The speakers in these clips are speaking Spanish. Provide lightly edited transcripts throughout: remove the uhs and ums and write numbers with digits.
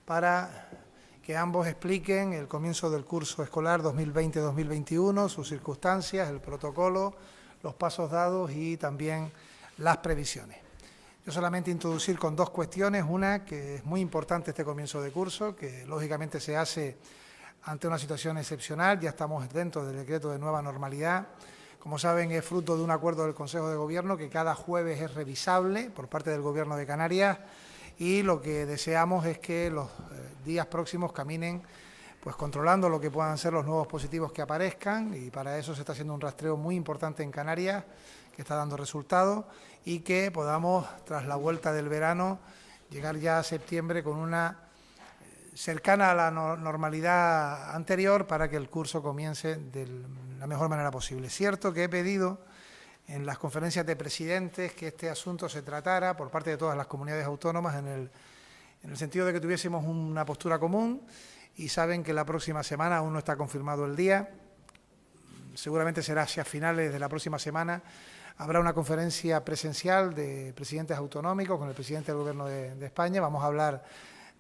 para que ambos expliquen el comienzo del curso escolar 2020-2021, sus circunstancias, el protocolo, los pasos dados y también las previsiones. Yo solamente introducir con dos cuestiones, una que es muy importante este comienzo de curso, que lógicamente se hace ante una situación excepcional, ya estamos dentro del decreto de nueva normalidad. Como saben, es fruto de un acuerdo del Consejo de Gobierno que cada jueves es revisable por parte del Gobierno de Canarias y lo que deseamos es que los días próximos caminen pues controlando lo que puedan ser los nuevos positivos que aparezcan, y para eso se está haciendo un rastreo muy importante en Canarias que está dando resultados, y que podamos, tras la vuelta del verano, llegar ya a septiembre con una cercana a la normalidad anterior para que el curso comience de la mejor manera posible. Es cierto que he pedido en las conferencias de presidentes que este asunto se tratara por parte de todas las comunidades autónomas en el sentido de que tuviésemos una postura común, y saben que la próxima semana, aún no está confirmado el día, seguramente será hacia finales de la próxima semana, habrá una conferencia presencial de presidentes autonómicos con el presidente del Gobierno de España. Vamos a hablar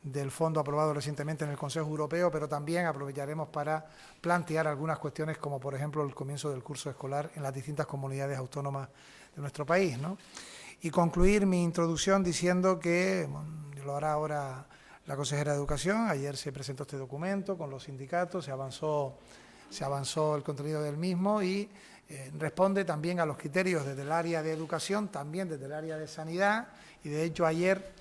del fondo aprobado recientemente en el Consejo Europeo, pero también aprovecharemos para plantear algunas cuestiones como, por ejemplo, el comienzo del curso escolar en las distintas comunidades autónomas de nuestro país, ¿no? Y concluir mi introducción diciendo que lo hará ahora la consejera de Educación. Ayer se presentó este documento con los sindicatos, se avanzó el contenido del mismo y responde también a los criterios desde el área de educación, también desde el área de sanidad, y de hecho ayer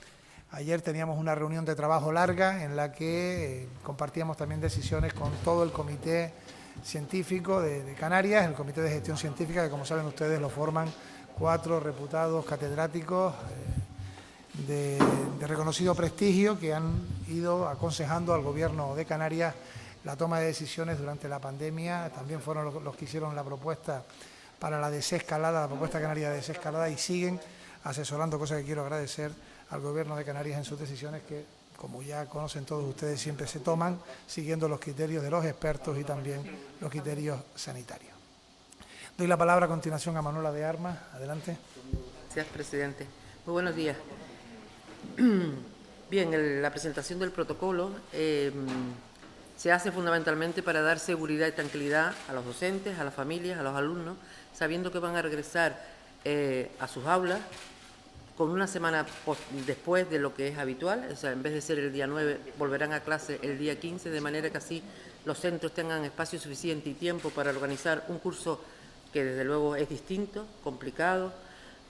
teníamos una reunión de trabajo larga en la que compartíamos también decisiones con todo el comité científico de Canarias, el comité de gestión científica, que como saben ustedes lo forman 4 reputados catedráticos de reconocido prestigio que han ido aconsejando al Gobierno de Canarias la toma de decisiones durante la pandemia. También fueron los que hicieron la propuesta para la desescalada, la propuesta canaria de desescalada, y siguen asesorando, cosa que quiero agradecer al Gobierno de Canarias en sus decisiones que, como ya conocen todos ustedes, siempre se toman siguiendo los criterios de los expertos y también los criterios sanitarios. Doy la palabra a continuación a Manuela de Armas. Adelante. Gracias, presidente. Muy buenos días. Bien, la presentación del protocolo se hace fundamentalmente para dar seguridad y tranquilidad a los docentes, a las familias, a los alumnos, sabiendo que van a regresar a sus aulas con una semana después de lo que es habitual. O sea, en vez de ser el día 9, volverán a clase el día 15, de manera que así los centros tengan espacio suficiente y tiempo para organizar un curso que desde luego es distinto, complicado,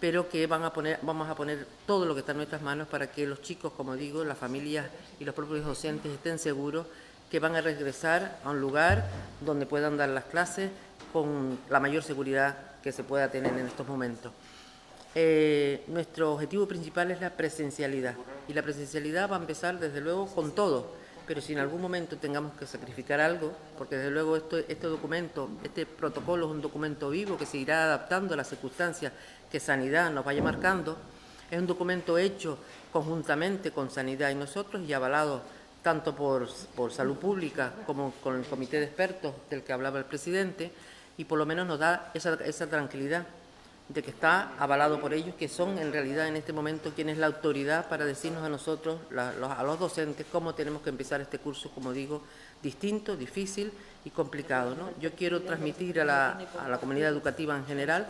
pero que vamos a poner todo lo que está en nuestras manos para que los chicos, como digo, las familias y los propios docentes estén seguros que van a regresar a un lugar donde puedan dar las clases con la mayor seguridad que se pueda tener en estos momentos. Nuestro objetivo principal es la presencialidad, y la presencialidad va a empezar desde luego con todo, pero si en algún momento tengamos que sacrificar algo, porque desde luego este protocolo es un documento vivo que se irá adaptando a las circunstancias que Sanidad nos vaya marcando, es un documento hecho conjuntamente con Sanidad y nosotros y avalado tanto por Salud Pública como con el comité de expertos del que hablaba el presidente, y por lo menos nos da esa tranquilidad de que está avalado por ellos, que son en realidad en este momento quienes la autoridad para decirnos a nosotros, a los docentes, cómo tenemos que empezar este curso, como digo, distinto, difícil y complicado, ¿no? Yo quiero transmitir a la comunidad educativa en general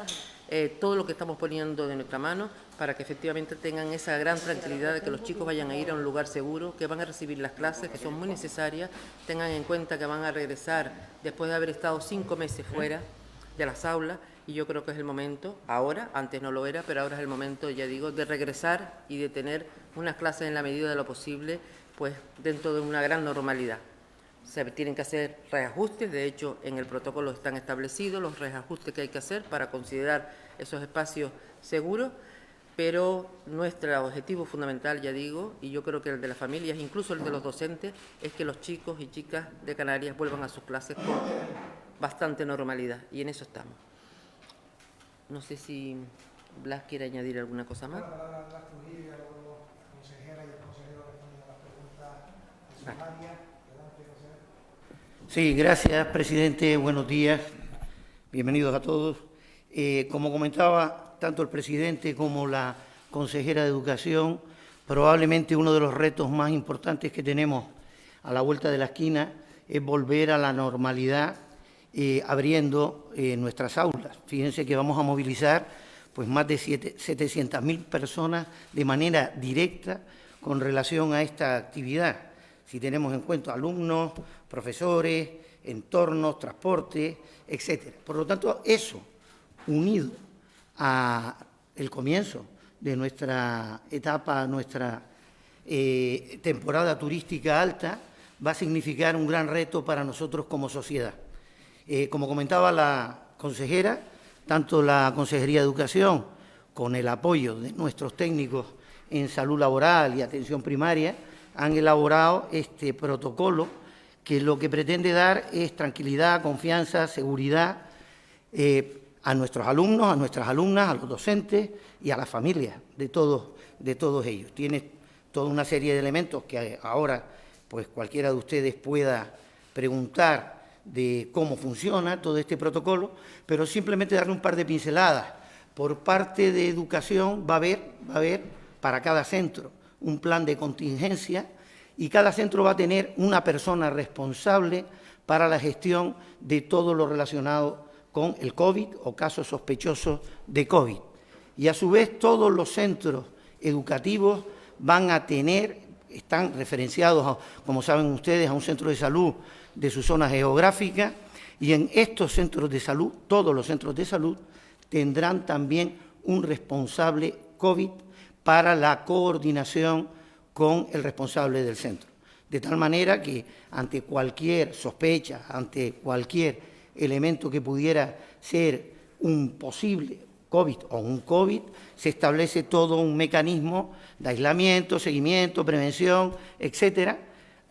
todo lo que estamos poniendo de nuestra mano para que efectivamente tengan esa gran tranquilidad de que los chicos vayan a ir a un lugar seguro, que van a recibir las clases, que son muy necesarias, tengan en cuenta que van a regresar después de haber estado 5 meses fuera de las aulas, y yo creo que es el momento, ahora, antes no lo era, pero ahora es el momento, ya digo, de regresar y de tener unas clases en la medida de lo posible, pues dentro de una gran normalidad. Se tienen que hacer reajustes, de hecho en el protocolo están establecidos los reajustes que hay que hacer para considerar esos espacios seguros, pero nuestro objetivo fundamental, ya digo, y yo creo que el de las familias, incluso el de los docentes, es que los chicos y chicas de Canarias vuelvan a sus clases con bastante normalidad, y en eso estamos. No sé si Blas quiere añadir alguna cosa más. Sí, gracias, presidente. Buenos días. Bienvenidos a todos. Como comentaba tanto el presidente como la consejera de Educación, probablemente uno de los retos más importantes que tenemos a la vuelta de la esquina es volver a la normalidad abriendo nuestras aulas. Fíjense que vamos a movilizar pues, más de 700.000 personas de manera directa con relación a esta actividad. Si tenemos en cuenta alumnos, profesores, entornos, transporte, etcétera. Por lo tanto, eso, unido al comienzo de nuestra etapa, nuestra temporada turística alta, va a significar un gran reto para nosotros como sociedad. Como comentaba la consejera, tanto la Consejería de Educación, con el apoyo de nuestros técnicos en salud laboral y atención primaria, han elaborado este protocolo que lo que pretende dar es tranquilidad, confianza, seguridad a nuestros alumnos, a nuestras alumnas, a los docentes y a las familias de todos ellos. Tiene toda una serie de elementos que ahora pues cualquiera de ustedes pueda preguntar de cómo funciona todo este protocolo, pero simplemente darle un par de pinceladas. Por parte de Educación va a haber para cada centro un plan de contingencia y cada centro va a tener una persona responsable para la gestión de todo lo relacionado con el COVID o casos sospechosos de COVID. Y a su vez todos los centros educativos van a están referenciados, como saben ustedes, a un centro de salud de su zona geográfica y en estos centros de salud, todos los centros de salud, tendrán también un responsable COVID para la coordinación con el responsable del centro. De tal manera que ante cualquier sospecha, ante cualquier elemento que pudiera ser un posible COVID o un COVID, se establece todo un mecanismo de aislamiento, seguimiento, prevención, etcétera,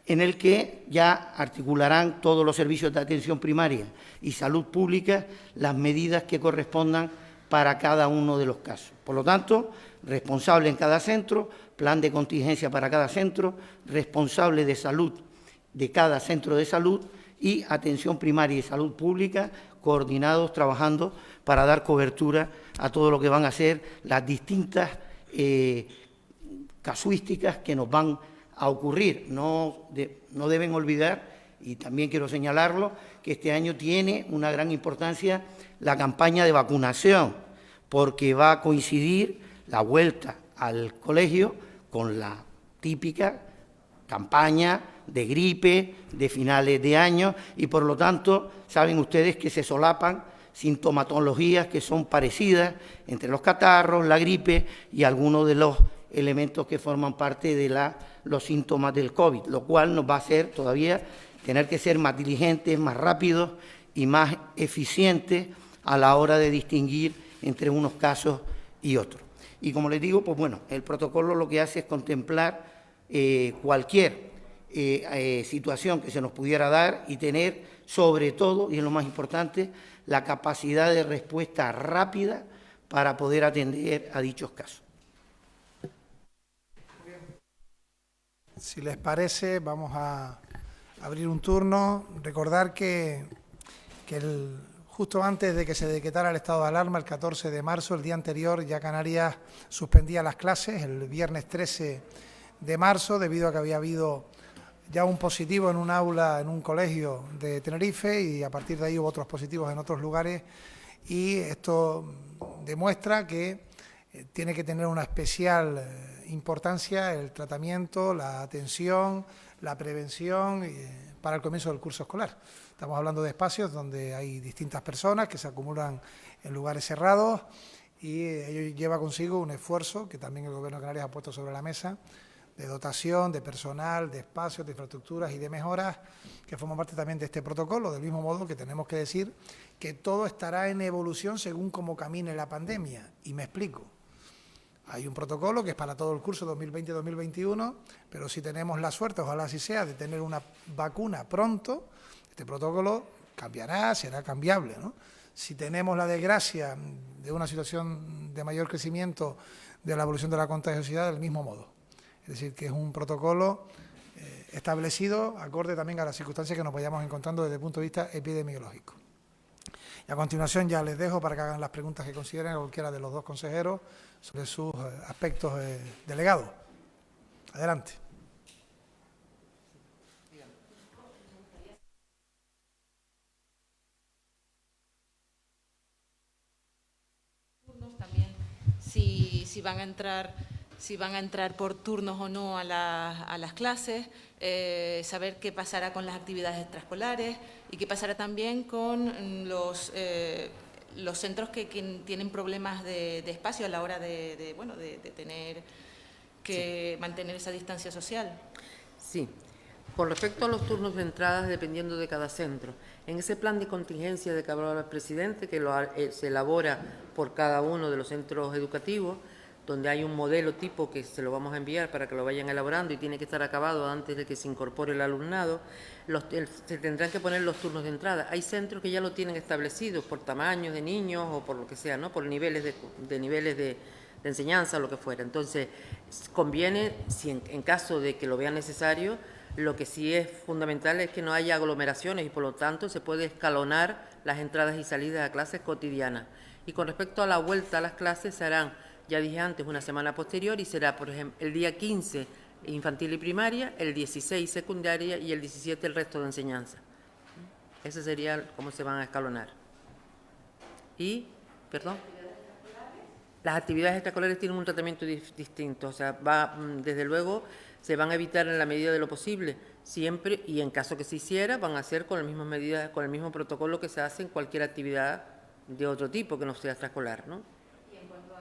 en el que ya articularán todos los servicios de atención primaria y salud pública las medidas que correspondan para cada uno de los casos. Por lo tanto, responsable en cada centro, plan de contingencia para cada centro, responsable de salud de cada centro de salud y atención primaria y salud pública, coordinados, trabajando para dar cobertura a todo lo que van a ser las distintas casuísticas que nos van a ocurrir. No deben olvidar, y también quiero señalarlo, que este año tiene una gran importancia la campaña de vacunación, porque va a coincidir la vuelta al colegio con la típica campaña de gripe de finales de año y, por lo tanto, saben ustedes que se solapan sintomatologías que son parecidas entre los catarros, la gripe y algunos de los elementos que forman parte de los síntomas del COVID, lo cual nos va a hacer todavía tener que ser más diligentes, más rápidos y más eficientes a la hora de distinguir entre unos casos y otros. Y como les digo, pues bueno, el protocolo lo que hace es contemplar cualquier situación que se nos pudiera dar y tener, sobre todo, y es lo más importante, la capacidad de respuesta rápida para poder atender a dichos casos. Si les parece, vamos a abrir un turno. Recordar que justo antes de que se decretara el estado de alarma, el 14 de marzo, el día anterior, ya Canarias suspendía las clases, el viernes 13 de marzo, debido a que había habido ya un positivo en un aula, en un colegio de Tenerife, y a partir de ahí hubo otros positivos en otros lugares, y esto demuestra que tiene que tener una especial importancia el tratamiento, la atención, la prevención para el comienzo del curso escolar. Estamos hablando de espacios donde hay distintas personas que se acumulan en lugares cerrados y ello lleva consigo un esfuerzo que también el Gobierno de Canarias ha puesto sobre la mesa de dotación, de personal, de espacios, de infraestructuras y de mejoras que forman parte también de este protocolo, del mismo modo que tenemos que decir que todo estará en evolución según cómo camine la pandemia. Y me explico. Hay un protocolo que es para todo el curso 2020-2021, pero si tenemos la suerte, ojalá así sea, de tener una vacuna pronto, este protocolo cambiará, será cambiable, ¿no? Si tenemos la desgracia de una situación de mayor crecimiento de la evolución de la contagiosidad, del mismo modo. Es decir, que es un protocolo establecido acorde también a las circunstancias que nos vayamos encontrando desde el punto de vista epidemiológico. Y a continuación ya les dejo para que hagan las preguntas que consideren a cualquiera de los dos consejeros sobre sus aspectos delegados. Adelante. También si van a entrar por turnos o no a las clases, saber qué pasará con las actividades extraescolares y qué pasará también con los centros que tienen problemas de espacio a la hora de tener que mantener esa distancia social. Sí. Con respecto a los turnos de entrada, dependiendo de cada centro, en ese plan de contingencia de que hablaba el presidente, que se elabora por cada uno de los centros educativos, donde hay un modelo tipo que se lo vamos a enviar para que lo vayan elaborando y tiene que estar acabado antes de que se incorpore el alumnado, se tendrán que poner los turnos de entrada. Hay centros que ya lo tienen establecido por tamaños de niños o por lo que sea, ¿no? Por niveles de enseñanza o lo que fuera. Entonces, conviene, si en caso de que lo vean necesario, lo que sí es fundamental es que no haya aglomeraciones y por lo tanto se puede escalonar las entradas y salidas a clases cotidianas. Y con respecto a la vuelta a las clases, se harán, ya dije antes, una semana posterior y será, por ejemplo, el día 15 infantil y primaria, el 16 secundaria y el 17 el resto de enseñanza. Ese sería cómo se van a escalonar. Y, perdón. Las actividades extraescolares tienen un tratamiento distinto, o sea, desde luego se van a evitar en la medida de lo posible, siempre, y en caso que se hiciera, van a hacer con las mismas medidas, con el mismo protocolo que se hace en cualquier actividad de otro tipo que no sea extraescolar, ¿no? Y en cuanto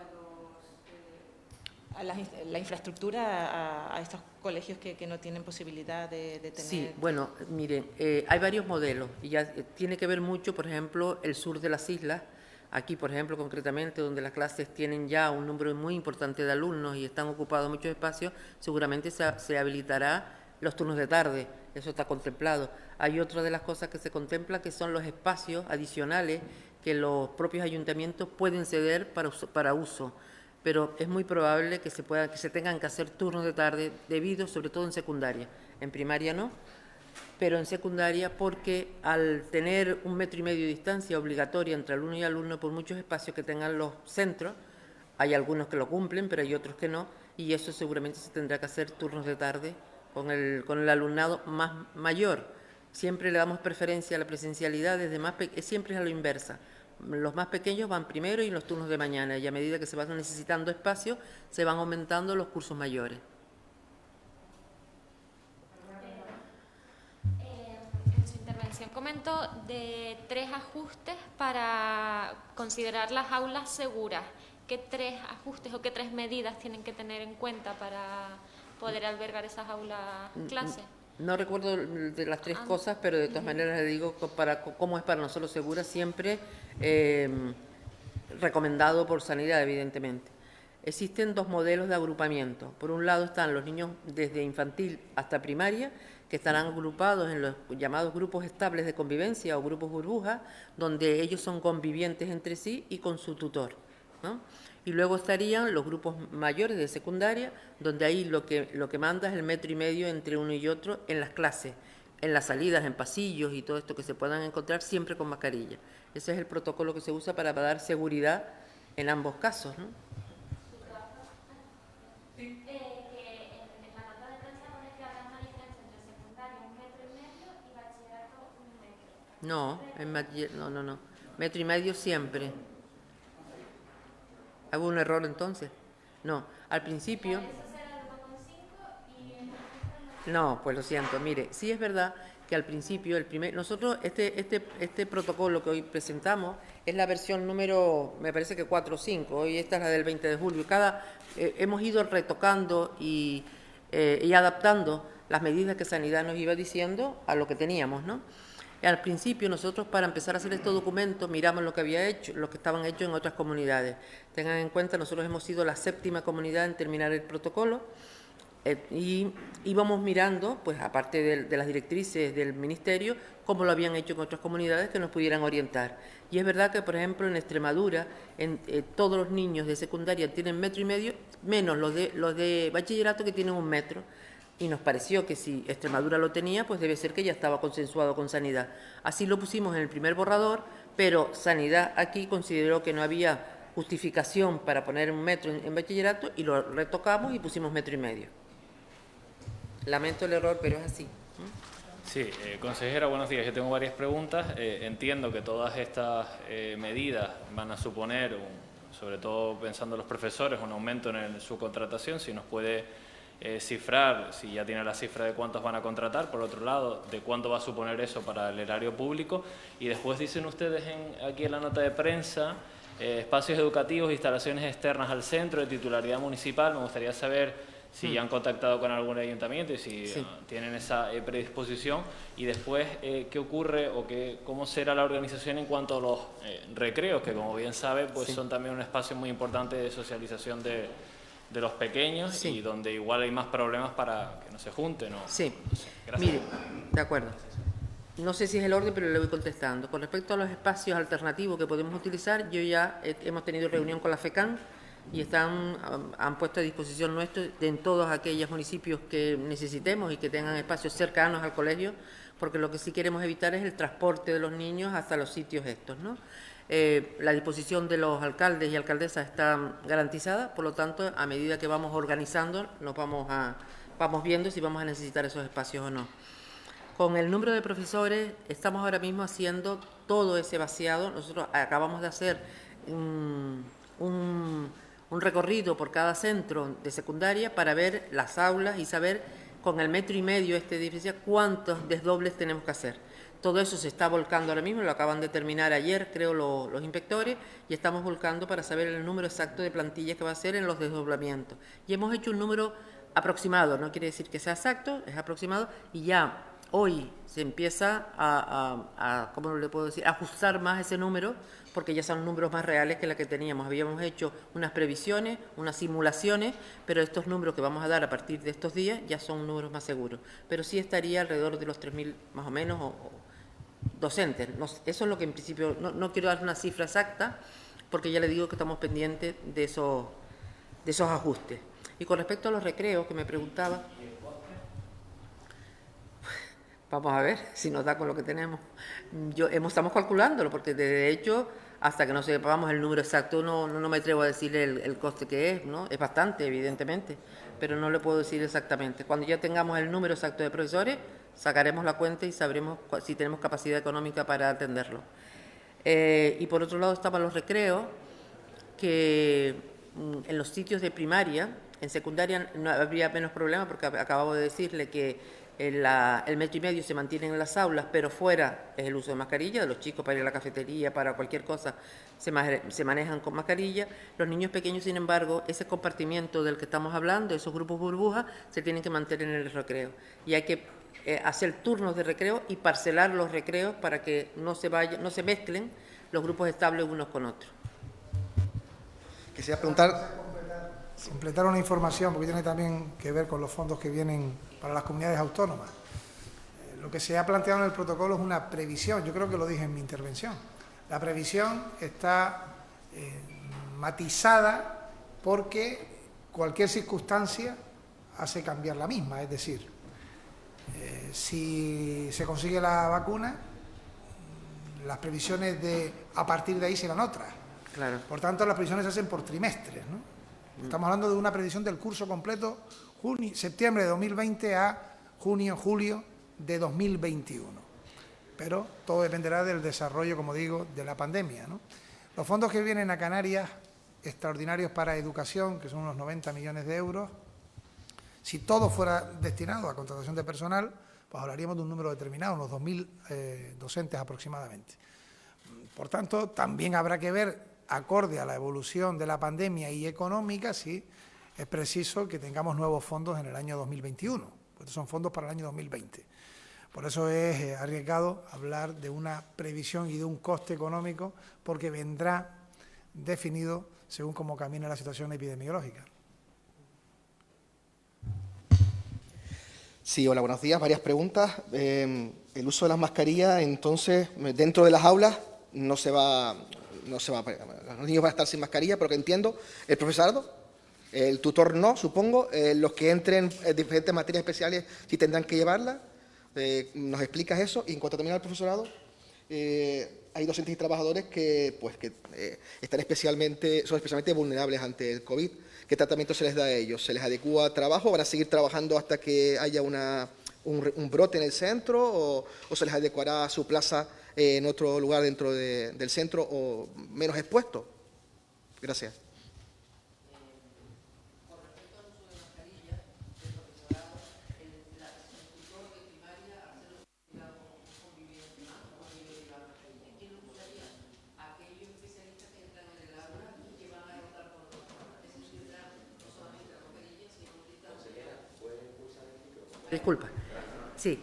a la infraestructura, a estos colegios que no tienen posibilidad de tener... Sí, bueno, miren, hay varios modelos, y ya tiene que ver mucho, por ejemplo, el sur de las islas. Aquí, por ejemplo, concretamente, donde las clases tienen ya un número muy importante de alumnos y están ocupados muchos espacios, seguramente se habilitará los turnos de tarde, eso está contemplado. Hay otra de las cosas que se contempla, que son los espacios adicionales que los propios ayuntamientos pueden ceder para uso, pero es muy probable que se tengan que hacer turnos de tarde, debido sobre todo en secundaria, en primaria no, pero en secundaria porque al tener 1,5 metros de distancia obligatoria entre alumno y alumno por muchos espacios que tengan los centros, hay algunos que lo cumplen, pero hay otros que no, y eso seguramente se tendrá que hacer turnos de tarde con el alumnado más mayor. Siempre le damos preferencia a la presencialidad, siempre es a lo inversa. Los más pequeños van primero y en los turnos de mañana, y a medida que se van necesitando espacio, se van aumentando los cursos mayores. Comento de 3 ajustes para considerar las aulas seguras. ¿Qué 3 ajustes o qué 3 medidas tienen que tener en cuenta para poder albergar esas aulas clases? No recuerdo de las 3 cosas, pero de todas maneras le digo cómo es para nosotros segura, siempre recomendado por sanidad, evidentemente. Existen 2 modelos de agrupamiento. Por un lado están los niños desde infantil hasta primaria, que estarán agrupados en los llamados grupos estables de convivencia o grupos burbujas, donde ellos son convivientes entre sí y con su tutor, ¿no? Y luego estarían los grupos mayores de secundaria, donde ahí lo que manda es el 1,5 metros entre uno y otro en las clases, en las salidas, en pasillos y todo esto que se puedan encontrar, siempre con mascarilla. Ese es el protocolo que se usa para dar seguridad en ambos casos, ¿no? Sí. En la nota de prensa pone que habrá una diferencia entre secundaria 1,5 metros y bachillerato 1 metro. No. 1,5 metros siempre. ¿Hago un error entonces? No, al principio... Eso será el 1,5 y el... No, pues lo siento. Mire, sí es verdad que al principio, nosotros este protocolo que hoy presentamos es la versión número, me parece que 4 o 5, hoy esta es la del 20 de julio. Hemos ido retocando y adaptando las medidas que Sanidad nos iba diciendo a lo que teníamos, ¿no? Al principio nosotros, para empezar a hacer este documento, miramos lo que estaban hechos en otras comunidades. Tengan en cuenta, nosotros hemos sido la 7ª comunidad en terminar el protocolo, y íbamos mirando, pues aparte de las directrices del Ministerio, cómo lo habían hecho en otras comunidades que nos pudieran orientar. Y es verdad que, por ejemplo, en Extremadura, todos los niños de secundaria tienen 1,5 metros, menos los de bachillerato que tienen 1 metro. Y nos pareció que si Extremadura lo tenía, pues debe ser que ya estaba consensuado con Sanidad. Así lo pusimos en el primer borrador, pero Sanidad aquí consideró que no había justificación para poner 1 metro en bachillerato y lo retocamos y pusimos 1,5 metros. Lamento el error, pero es así. Sí, consejera, buenos días. Yo tengo varias preguntas. Entiendo que todas estas medidas van a suponer, sobre todo pensando en los profesores, un aumento en su contratación. Si nos puede cifrar, si ya tiene la cifra de cuántos van a contratar, por otro lado, de cuánto va a suponer eso para el erario público. Y después dicen ustedes aquí en la nota de prensa, espacios educativos, instalaciones externas al centro de titularidad municipal. Me gustaría saber si ya han contactado con algún ayuntamiento y si tienen esa predisposición. Y después, ¿qué ocurre o cómo será la organización en cuanto a los recreos, que como bien sabe, pues son también un espacio muy importante de socialización de los pequeños y donde igual hay más problemas para que no se junten? Sí, no sé. Gracias. mire, de acuerdo. No sé si es el orden, pero le voy contestando. Con respecto a los espacios alternativos que podemos utilizar, hemos tenido reunión con la FECAN y han puesto a disposición nuestro en todos aquellos municipios que necesitemos y que tengan espacios cercanos al colegio, porque lo que sí queremos evitar es el transporte de los niños hasta los sitios estos, ¿no? La disposición de los alcaldes y alcaldesas está garantizada, por lo tanto, a medida que vamos organizando, vamos viendo si vamos a necesitar esos espacios o no. Con el número de profesores, estamos ahora mismo haciendo todo ese vaciado. Nosotros acabamos de hacer un recorrido por cada centro de secundaria para ver las aulas y saber con el 1,5 metros este edificio cuántos desdobles tenemos que hacer. Todo eso se está volcando ahora mismo, lo acaban de terminar ayer, creo, los inspectores, y estamos volcando para saber el número exacto de plantillas que va a ser en los desdoblamientos. Y hemos hecho un número aproximado, no quiere decir que sea exacto, es aproximado, y ya hoy se empieza ¿cómo le puedo decir?, ajustar más ese número, porque ya son números más reales que la que teníamos. Habíamos hecho unas previsiones, unas simulaciones, pero estos números que vamos a dar a partir de estos días ya son números más seguros. Pero sí estaría alrededor de los 3.000 más o menos, o docentes. Eso es lo que en principio, no quiero dar una cifra exacta, porque ya le digo que estamos pendientes de esos ajustes. Y con respecto a los recreos que me preguntaba, vamos a ver si nos da con lo que tenemos. Estamos calculándolo, porque de hecho, hasta que no sepamos el número exacto, no me atrevo a decir el coste que es, ¿no? Es bastante, evidentemente, pero no le puedo decir exactamente. Cuando ya tengamos el número exacto de profesores, sacaremos la cuenta y sabremos si tenemos capacidad económica para atenderlo. Y por otro lado estaban los recreos, que en los sitios de primaria, en secundaria no habría menos problemas, porque acabamos de decirle que el 1,5 metros se mantiene en las aulas, pero fuera es el uso de mascarilla, de los chicos para ir a la cafetería, para cualquier cosa, se manejan con mascarilla. Los niños pequeños, sin embargo, ese compartimiento del que estamos hablando, esos grupos burbujas, se tienen que mantener en el recreo. Y hay que hacer turnos de recreo y parcelar los recreos para que no se mezclen los grupos estables unos con otros. Quisiera preguntar... Completar una información, porque tiene también que ver con los fondos que vienen para las comunidades autónomas. Lo que se ha planteado en el protocolo es una previsión, yo creo que lo dije en mi intervención. La previsión está matizada porque cualquier circunstancia hace cambiar la misma, es decir, si se consigue la vacuna, las previsiones a partir de ahí serán otras. Claro. Por tanto, las previsiones se hacen por trimestres, ¿no? Estamos hablando de una previsión del curso completo, septiembre de 2020 a junio-julio de 2021. Pero todo dependerá del desarrollo, como digo, de la pandemia, ¿no? Los fondos que vienen a Canarias, extraordinarios para educación, que son unos 90 millones de euros, si todo fuera destinado a contratación de personal, pues hablaríamos de un número determinado, unos 2.000 docentes aproximadamente. Por tanto, también habrá que ver, acorde a la evolución de la pandemia y económica, si es preciso que tengamos nuevos fondos en el año 2021, porque son fondos para el año 2020. Por eso es arriesgado hablar de una previsión y de un coste económico, porque vendrá definido según cómo camine la situación epidemiológica. Sí, hola, buenos días. Varias preguntas. El uso de las mascarillas, entonces, dentro de las aulas no se va, los niños van a estar sin mascarilla, pero que entiendo, el profesorado, el tutor no, supongo, los que entren en diferentes materias especiales sí tendrán que llevarla. ¿Nos explicas eso? Y en cuanto también al profesorado, hay docentes y trabajadores que están son especialmente vulnerables ante el COVID. ¿Qué tratamiento se les da a ellos? ¿Se les adecua trabajo? ¿Van a seguir trabajando hasta que haya un brote en el centro o se les adecuará su plaza en otro lugar dentro del centro o menos expuesto? Gracias. Disculpa. Sí,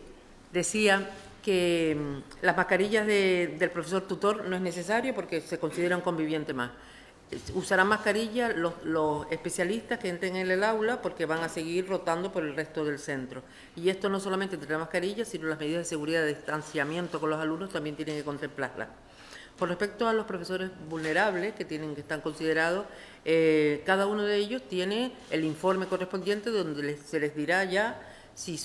decía que las mascarillas del profesor tutor no es necesario porque se considera un conviviente más. Usarán mascarilla los especialistas que entren en el aula porque van a seguir rotando por el resto del centro. Y esto no solamente entre la mascarilla, sino las medidas de seguridad de distanciamiento con los alumnos también tienen que contemplarlas. Con respecto a los profesores vulnerables que están considerados, cada uno de ellos tiene el informe correspondiente donde se les dirá ya si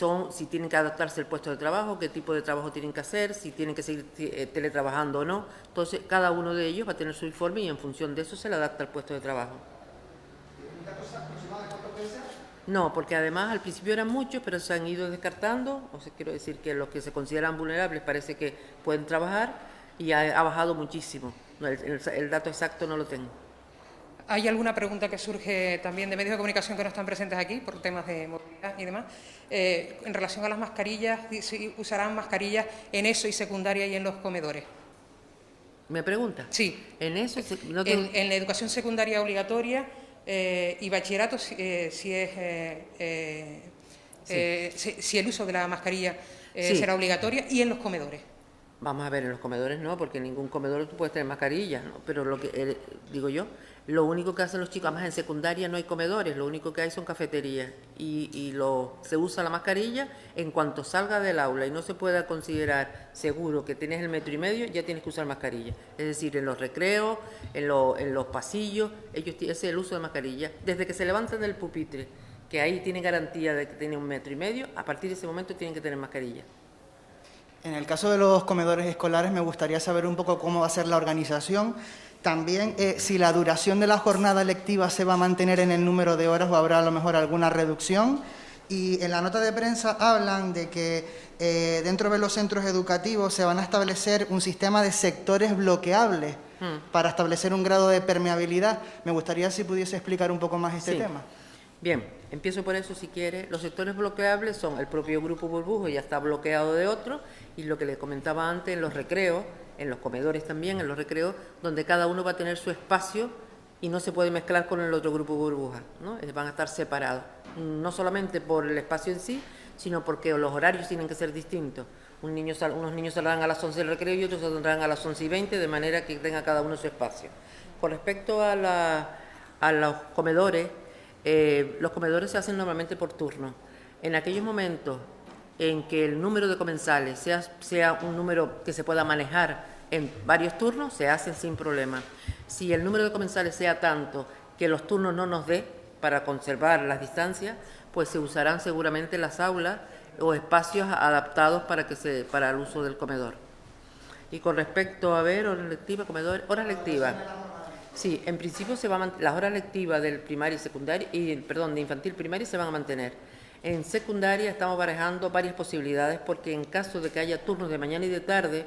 tienen que adaptarse al puesto de trabajo, qué tipo de trabajo tienen que hacer, si tienen que seguir teletrabajando o no. Entonces, cada uno de ellos va a tener su informe y en función de eso se le adapta al puesto de trabajo. No, porque además al principio eran muchos, pero se han ido descartando. O sea, quiero decir que los que se consideran vulnerables parece que pueden trabajar y ha bajado muchísimo. El dato exacto no lo tengo. ¿Hay alguna pregunta que surge también de medios de comunicación que no están presentes aquí por temas de movilidad y demás? En relación a las mascarillas, ¿si usarán mascarillas en ESO y secundaria y en los comedores? ¿Me pregunta? Sí. En eso en la educación secundaria obligatoria y bachillerato, si el uso de la mascarilla Sí. será obligatoria, y en los comedores. Vamos a ver, en los comedores no, porque en ningún comedor tú puedes tener mascarilla, ¿no? Pero lo que digo yo, lo único que hacen los chicos, además en secundaria no hay comedores, lo único que hay son cafeterías y se usa la mascarilla en cuanto salga del aula y no se pueda considerar seguro que tienes el 1,5 metros, ya tienes que usar mascarilla. Es decir, en los recreos, en los pasillos, ese es el uso de mascarilla. Desde que se levantan del pupitre, que ahí tienen garantía de que tienen 1,5 metros, a partir de ese momento tienen que tener mascarilla. En el caso de los comedores escolares me gustaría saber un poco cómo va a ser la organización. También si la duración de la jornada lectiva se va a mantener en el número de horas o habrá a lo mejor alguna reducción. Y en la nota de prensa hablan de que dentro de los centros educativos se van a establecer un sistema de sectores bloqueables para establecer un grado de permeabilidad. Me gustaría si pudiese explicar un poco más este tema. Bien, empiezo por eso si quiere. Los sectores bloqueables son el propio grupo burbujo, ya está bloqueado de otro, y lo que les comentaba antes, en los recreos, en los comedores también, en los recreos, donde cada uno va a tener su espacio y no se puede mezclar con el otro grupo burbuja, ¿no? Van a estar separados, no solamente por el espacio en sí, sino porque los horarios tienen que ser distintos. Unos niños saldrán a las 11 del recreo y otros saldrán a las 11:20, de manera que tenga cada uno su espacio. Con respecto a los comedores se hacen normalmente por turno. En aquellos momentos en que el número de comensales sea un número que se pueda manejar en varios turnos, se hacen sin problema. Si el número de comensales sea tanto que los turnos no nos dé para conservar las distancias, pues se usarán seguramente las aulas o espacios adaptados para el uso del comedor. Y con respecto a horas lectivas, comedores, horas lectivas. Sí, en principio las horas lectivas del primario y secundario, de infantil primaria se van a mantener. En secundaria estamos barajando varias posibilidades porque en caso de que haya turnos de mañana y de tarde,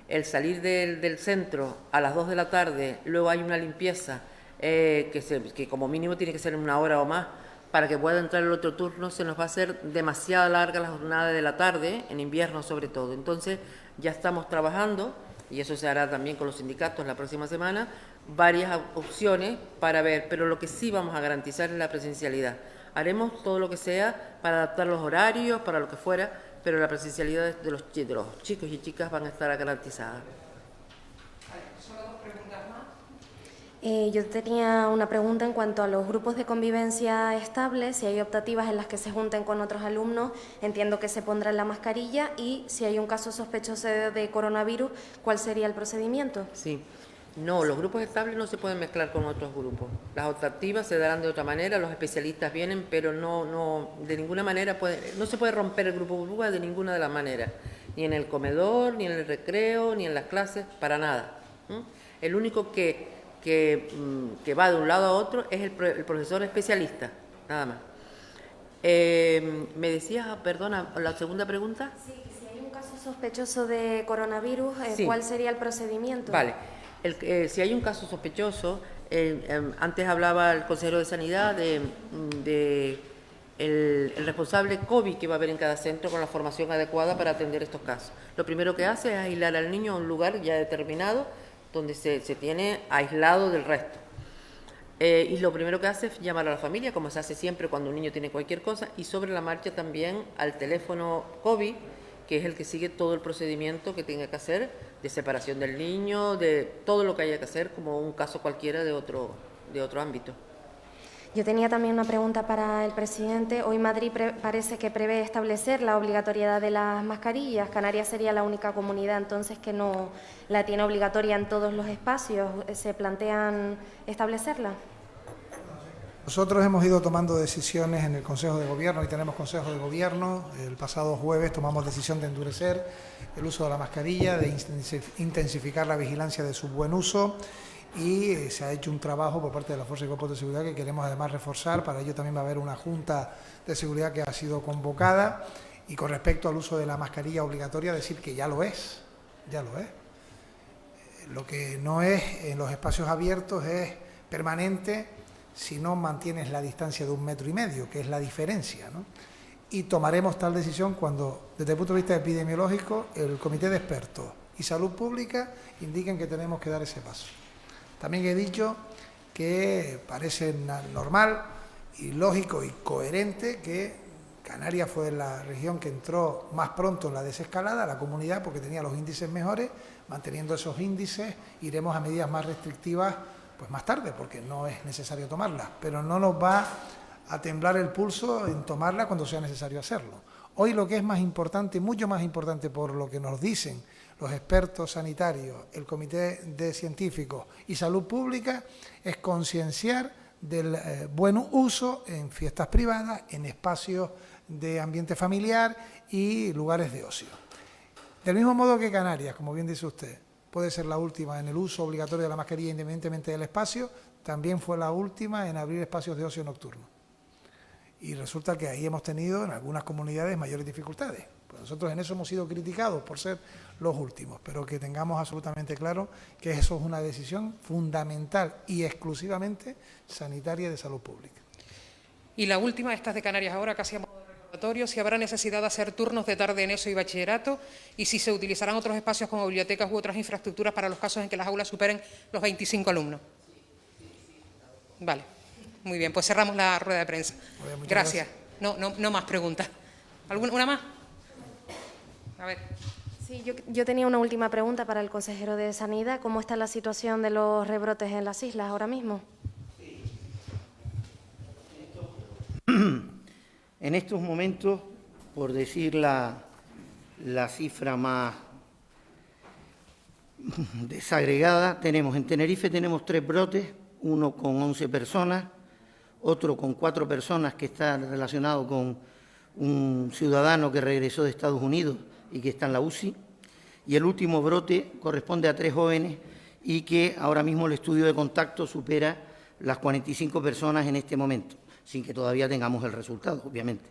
el salir del centro a las 2 de la tarde, luego hay una limpieza que como mínimo tiene que ser 1 hora o más para que pueda entrar el otro turno, se nos va a hacer demasiado larga la jornada de la tarde, en invierno sobre todo. Entonces ya estamos trabajando, y eso se hará también con los sindicatos la próxima semana, varias opciones para ver, pero lo que sí vamos a garantizar es la presencialidad. Haremos todo lo que sea para adaptar los horarios, para lo que fuera, pero la presencialidad de los chicos y chicas van a estar garantizadas. ¿Solo 2 preguntas más? Yo tenía una pregunta en cuanto a los grupos de convivencia estables, si hay optativas en las que se junten con otros alumnos, entiendo que se pondrá la mascarilla, y si hay un caso sospechoso de coronavirus, ¿cuál sería el procedimiento? Sí. No, los grupos estables no se pueden mezclar con otros grupos. Las optativas se darán de otra manera, los especialistas vienen, pero no de ninguna manera no se puede romper el grupo burbuja de ninguna de las maneras, ni en el comedor, ni en el recreo, ni en las clases, para nada. El único que que va de un lado a otro es el profesor especialista, nada más. Me decías, perdona, la segunda pregunta. Sí, si hay un caso sospechoso de coronavirus, Sí. ¿cuál sería el procedimiento? Vale, si hay un caso sospechoso, antes hablaba el consejero de Sanidad de el responsable COVID que va a haber en cada centro con la formación adecuada para atender estos casos. Lo primero que hace es aislar al niño a un lugar ya determinado donde se tiene aislado del resto. Y lo primero que hace es llamar a la familia, como se hace siempre cuando un niño tiene cualquier cosa, y sobre la marcha también al teléfono COVID, que es el que sigue todo el procedimiento que tenga que hacer de separación del niño, de todo lo que haya que hacer, como un caso cualquiera de otro ámbito. Yo tenía también una pregunta para el presidente. Hoy Madrid parece que prevé establecer la obligatoriedad de las mascarillas. Canarias sería la única comunidad entonces que no la tiene obligatoria en todos los espacios. ¿Se plantean establecerla? Nosotros hemos ido tomando decisiones en el Consejo de Gobierno, y tenemos Consejo de Gobierno. El pasado jueves tomamos decisión de endurecer el uso de la mascarilla, de intensificar la vigilancia de su buen uso, y se ha hecho un trabajo por parte de la Fuerza y Cuerpos de Seguridad que queremos además reforzar. Para ello también va a haber una Junta de Seguridad que ha sido convocada. Y con respecto al uso de la mascarilla obligatoria, decir que ya lo es, ya lo es. Lo que no es en los espacios abiertos es permanente si no mantienes la distancia de 1,5 metros, que es la diferencia, ¿no? Y tomaremos tal decisión cuando, desde el punto de vista epidemiológico, el Comité de Expertos y Salud Pública indiquen que tenemos que dar ese paso. También he dicho que parece normal y lógico y coherente que Canarias fue la región que entró más pronto en la desescalada, la comunidad, porque tenía los índices mejores. Manteniendo esos índices, iremos a medidas más restrictivas pues más tarde, porque no es necesario tomarlas, pero no nos va a temblar el pulso en tomarla cuando sea necesario hacerlo. Hoy lo que es más importante, mucho más importante por lo que nos dicen los expertos sanitarios, el Comité de Científicos y Salud Pública, es concienciar del buen uso en fiestas privadas, en espacios de ambiente familiar y lugares de ocio. Del mismo modo que Canarias, como bien dice usted, puede ser la última en el uso obligatorio de la mascarilla independientemente del espacio, también fue la última en abrir espacios de ocio nocturno. Y resulta que ahí hemos tenido en algunas comunidades mayores dificultades. Pues nosotros en eso hemos sido criticados por ser los últimos, pero que tengamos absolutamente claro que eso es una decisión fundamental y exclusivamente sanitaria de salud pública. Y la última, esta es de Canarias ahora, casi a modo de recordatorio, si habrá necesidad de hacer turnos de tarde en ESO y bachillerato, y si se utilizarán otros espacios como bibliotecas u otras infraestructuras para los casos en que las aulas superen los 25 alumnos. Vale, muy bien, pues cerramos la rueda de prensa. Gracias. No más preguntas. ¿Una más? A ver. Sí, yo tenía una última pregunta para el consejero de Sanidad. ¿Cómo está la situación de los rebrotes en las islas ahora mismo? En estos momentos, por decir la cifra más desagregada, tenemos en Tenerife 3 brotes, uno con 11 personas, otro con 4 personas que está relacionado con un ciudadano que regresó de Estados Unidos y que está en la UCI, y el último brote corresponde a 3 jóvenes y que ahora mismo el estudio de contacto supera las 45 personas en este momento, sin que todavía tengamos el resultado, obviamente.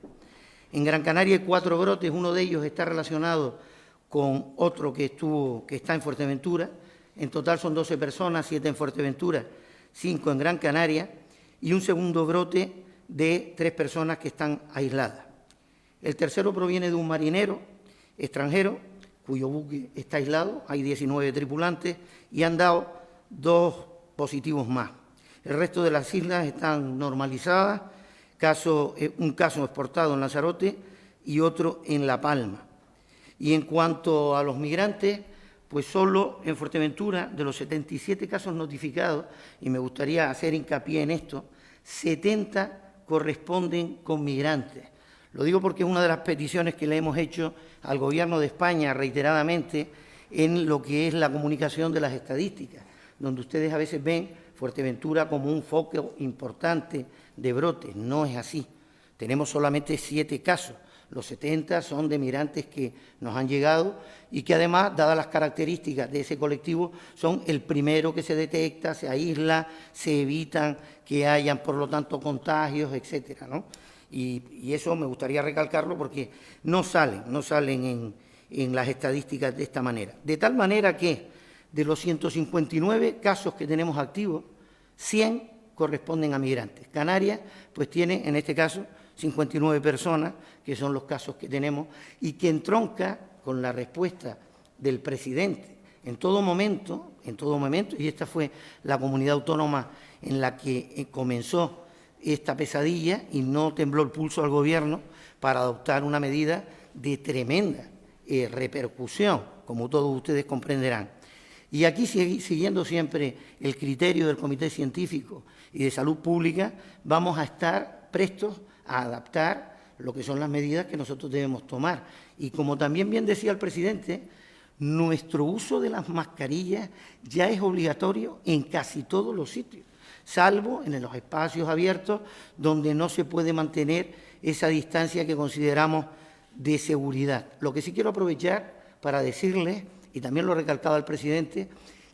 En Gran Canaria hay 4 brotes, uno de ellos está relacionado con otro que está en Fuerteventura. En total son 12 personas, 7 en Fuerteventura, 5 en Gran Canaria, y un segundo brote de 3 personas que están aisladas. El tercero proviene de un marinero extranjero, cuyo buque está aislado, hay 19 tripulantes, y han dado 2 positivos más. El resto de las islas están normalizadas, un caso exportado en Lanzarote y otro en La Palma. Y en cuanto a los migrantes, pues solo en Fuerteventura, de los 77 casos notificados, y me gustaría hacer hincapié en esto, 70 corresponden con migrantes. Lo digo porque es una de las peticiones que le hemos hecho al Gobierno de España reiteradamente en lo que es la comunicación de las estadísticas, donde ustedes a veces ven Fuerteventura como un foco importante de brotes. No es así. Tenemos solamente 7 casos, Los 70 son de migrantes que nos han llegado y que además, dadas las características de ese colectivo, son el primero que se detecta, se aísla, se evitan que hayan, por lo tanto, contagios, etcétera, ¿no? Y eso me gustaría recalcarlo porque no salen en las estadísticas de esta manera. De tal manera que de los 159 casos que tenemos activos, 100 corresponden a migrantes. Canarias, pues tiene, en este caso, 59 personas, que son los casos que tenemos, y que entronca con la respuesta del presidente en todo momento, y esta fue la comunidad autónoma en la que comenzó esta pesadilla y no tembló el pulso al gobierno para adoptar una medida de tremenda repercusión, como todos ustedes comprenderán. Y aquí, siguiendo siempre el criterio del Comité Científico y de Salud Pública, vamos a estar prestos a adaptar lo que son las medidas que nosotros debemos tomar. Y como también bien decía el presidente, nuestro uso de las mascarillas ya es obligatorio en casi todos los sitios, salvo en los espacios abiertos donde no se puede mantener esa distancia que consideramos de seguridad. Lo que sí quiero aprovechar para decirles, y también lo recalcaba el presidente,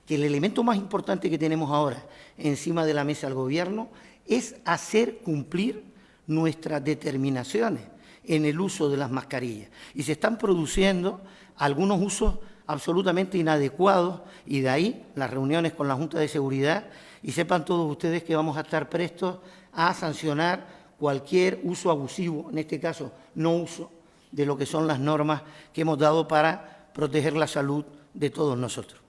que el elemento más importante que tenemos ahora encima de la mesa del Gobierno es hacer cumplir nuestras determinaciones en el uso de las mascarillas. Y se están produciendo algunos usos absolutamente inadecuados, y de ahí las reuniones con la Junta de Seguridad, y sepan todos ustedes que vamos a estar prestos a sancionar cualquier uso abusivo, en este caso no uso, de lo que son las normas que hemos dado para proteger la salud de todos nosotros.